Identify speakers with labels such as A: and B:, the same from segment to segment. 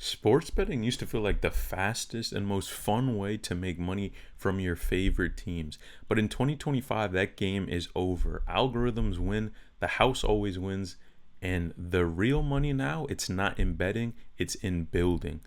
A: Sports betting used to feel like the fastest and most fun way to make money from your favorite teams. But in 2025, that game is over. Algorithms win, the house always wins, and the real money now, it's not in betting, it's in building.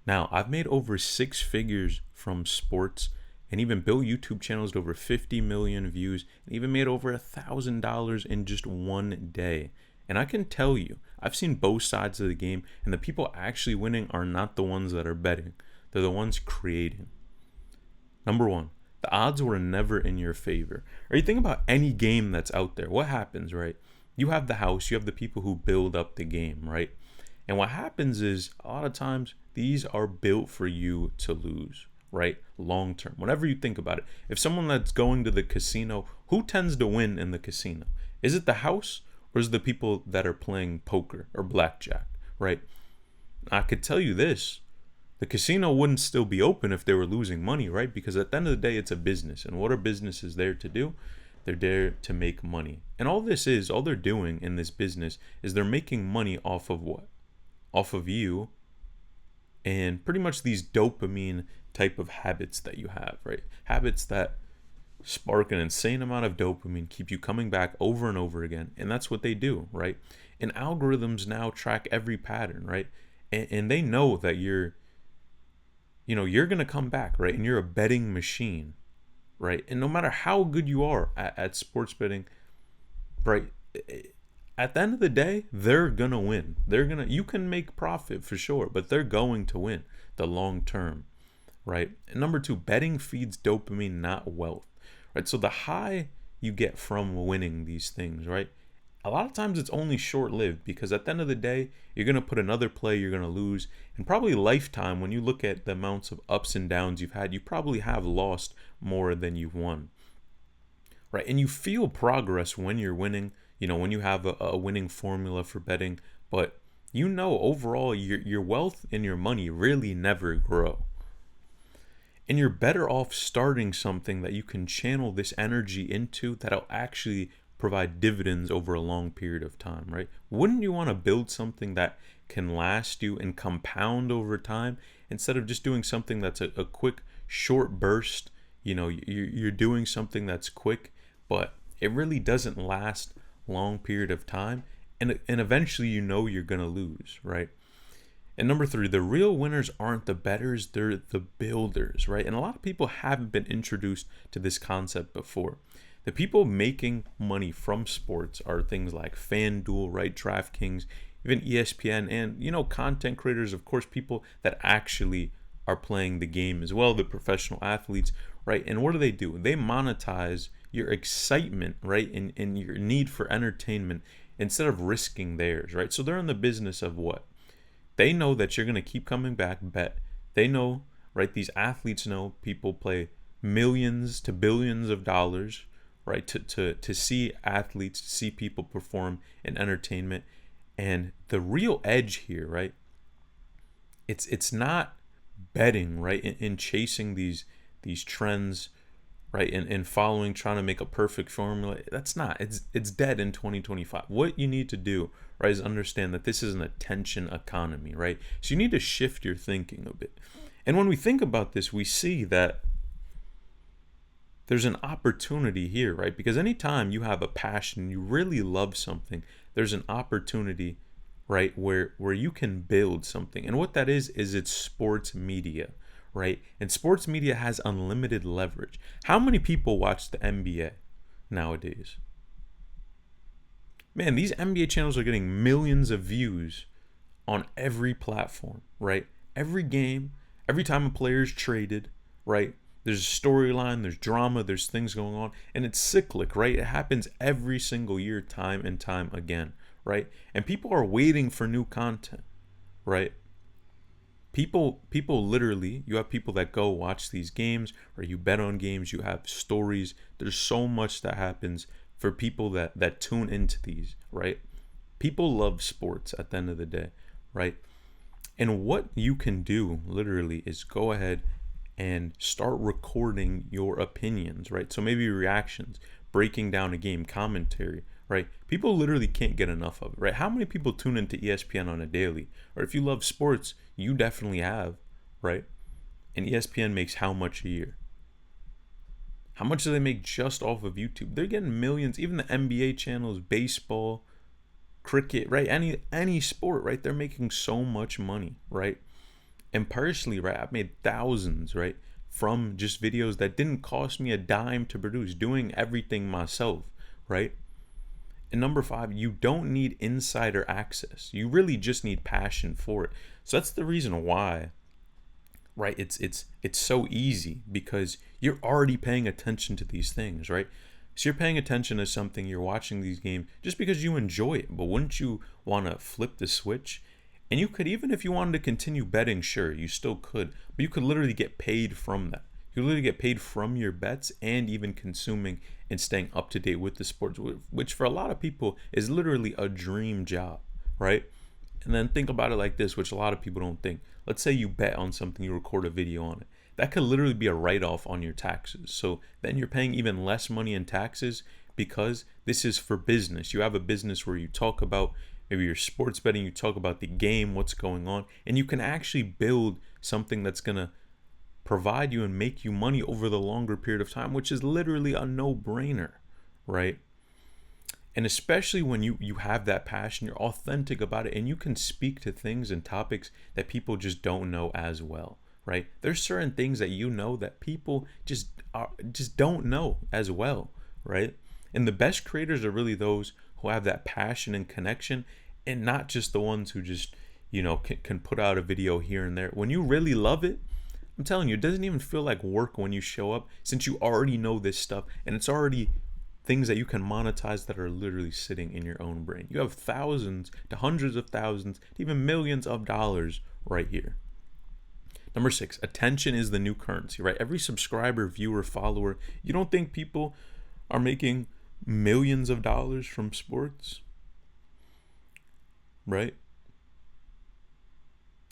A: Now, I've made over six figures from sports and even built YouTube channels to over 50 million views and even made over $1,000 in just one day. And I can tell you, I've seen both sides of the game, and the people actually winning are not the ones that are betting. They're the ones creating. Number one, the odds were never in your favor. Or you think about any game that's out there. What happens, right? You have the house, you have the people who build up the game, right? And what happens is a lot of times these are built for you to lose, right? Long term. Whenever you think about it, if someone that's going to the casino, who tends to win in the casino? Is it the house or is it the people that are playing poker or blackjack, right? I could tell you this. The casino wouldn't still be open if they were losing money, right? Because at the end of the day, it's a business. And what are businesses there to do? They're there to make money. And all they're doing in this business is they're making money off of what? Off of you and pretty much these dopamine type of habits that you have, right? Habits that spark an insane amount of dopamine, keep you coming back over and over again. And that's what they do, right? And algorithms now track every pattern, right? And they know that you're going to come back, right? And you're a betting machine, right? And no matter how good you are at sports betting, right? At the end of the day, they're going to win. You can make profit for sure, but they're going to win the long term, right? And number two, betting feeds dopamine, not wealth, right? So the high you get from winning these things, right? A lot of times it's only short lived because at the end of the day, you're going to put another play, you're going to lose. And probably lifetime, when you look at the amounts of ups and downs you've had, you probably have lost more than you've won, right? And you feel progress when you're winning, when you have a winning formula for betting. But overall, your wealth and your money really never grow. And you're better off starting something that you can channel this energy into that'll actually provide dividends over a long period of time, right? Wouldn't you want to build something that can last you and compound over time instead of just doing something that's a quick, short burst? You're doing something that's quick, but it really doesn't last long period of time. And eventually, you're going to lose, right? And number three, the real winners aren't the bettors, they're the builders, right? And a lot of people haven't been introduced to this concept before. The people making money from sports are things like FanDuel, right? DraftKings, even ESPN, and, content creators, of course, people that actually are playing the game as well, the professional athletes, right? And what do? They monetize your excitement, right? And your need for entertainment instead of risking theirs, right? So they're in the business of what? They know that you're going to keep coming back, bet. They know, right? These athletes know people play millions to billions of dollars, right? To see athletes, to see people perform in entertainment. And the real edge here, right? It's not betting, right? In chasing these trends, right? And following, trying to make a perfect formula. That's not. It's dead in 2025. What you need to do, right, is understand that this is an attention economy, right? So you need to shift your thinking a bit. And when we think about this, we see that there's an opportunity here, right? Because anytime you have a passion, you really love something, there's an opportunity, right, where you can build something. And what that is it's sports media, right? And sports media has unlimited leverage. How many people watch the NBA nowadays? Man, these NBA channels are getting millions of views on every platform, right? Every game, every time a player is traded, right? There's a storyline, there's drama, there's things going on, and it's cyclic, right? It happens every single year, time and time again, right? And people are waiting for new content, right? People literally, you have people that go watch these games, or you bet on games, you have stories. There's so much that happens for people that tune into these, right? People love sports at the end of the day, right? And what you can do literally is go ahead and start recording your opinions, right? So maybe reactions, breaking down a game, commentary, right? People literally can't get enough of it, right? How many people tune into ESPN on a daily? Or if you love sports, you definitely have, right? And ESPN makes how much a year? How much do they make just off of YouTube? They're getting millions. Even the NBA channels, baseball, cricket, right? Any sport, right? They're making so much money, right? And personally, right, I've made thousands, right, from just videos that didn't cost me a dime to produce, doing everything myself, right? And number 5, you don't need insider access. You really just need passion for it. So that's the reason why, right? It's so easy, because you're already paying attention to these things, right? So you're paying attention to something, you're watching these games just because you enjoy it. But wouldn't you want to flip the switch? And you could, even if you wanted to continue betting, sure, you still could, but you could literally get paid from that. You literally get paid from your bets and even consuming and staying up to date with the sports, which for a lot of people is literally a dream job, right? And then think about it like this, which a lot of people don't think. Let's say you bet on something, you record a video on it. That could literally be a write-off on your taxes. So then you're paying even less money in taxes, because this is for business. You have a business where you talk about maybe your sports betting, you talk about the game, what's going on, and you can actually build something that's going to provide you and make you money over the longer period of time, which is literally a no-brainer, right? And especially when you have that passion, you're authentic about it, and you can speak to things and topics that people just don't know as well, right? There's certain things that you know that people just don't know as well, right? And the best creators are really those who have that passion and connection, and not just the ones who just, can put out a video here and there. When you really love it, I'm telling you, it doesn't even feel like work when you show up, since you already know this stuff, and it's already things that you can monetize that are literally sitting in your own brain. You have thousands to hundreds of thousands to even millions of dollars right here. Number 6, attention is the new currency, right? Every subscriber, viewer, follower, you don't think people are making millions of dollars from sports, right?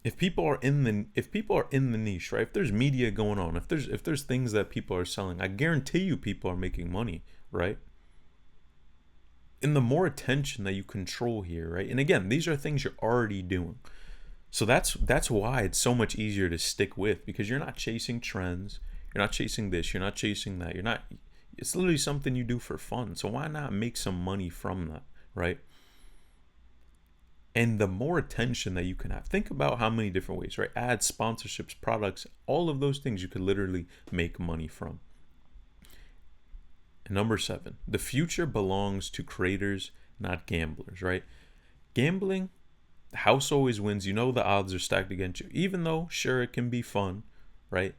A: If people are in the niche, right? If there's media going on, if there's things that people are selling, I guarantee you people are making money, right? And the more attention that you control here, right? And again, these are things you're already doing. So that's why it's so much easier to stick with, because you're not chasing trends, you're not chasing this, you're not chasing that, it's literally something you do for fun. So why not make some money from that, right? And the more attention that you can have, think about how many different ways, right? Ads, sponsorships, products, all of those things you could literally make money from. And number 7, the future belongs to creators, not gamblers, right? Gambling, the house always wins. The odds are stacked against you, even though, sure, it can be fun, right?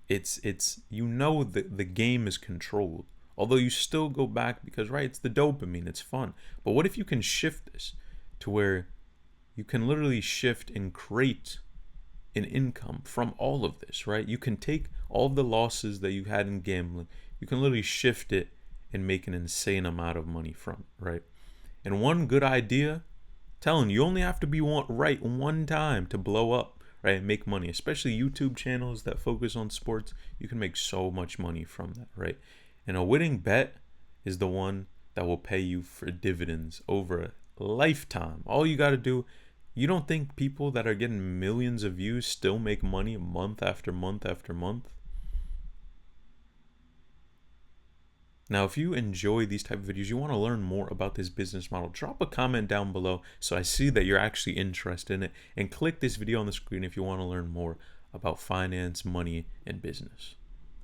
A: It's the game is controlled. Although you still go back because, right, it's the dopamine, it's fun. But what if you can shift this to where you can literally shift and create an income from all of this, right? You can take all of the losses that you had in gambling, you can literally shift it and make an insane amount of money from it, right? And one good idea, telling you only have to be right one time to blow up, right, and make money. Especially YouTube channels that focus on sports, you can make so much money from that, right? And a winning bet is the one that will pay you for dividends over a lifetime. All you got to do, you don't think people that are getting millions of views still make money month after month after month? Now, if you enjoy these type of videos, you want to learn more about this business model, drop a comment down below so I see that you're actually interested in it, and click this video on the screen if you want to learn more about finance, money, and business.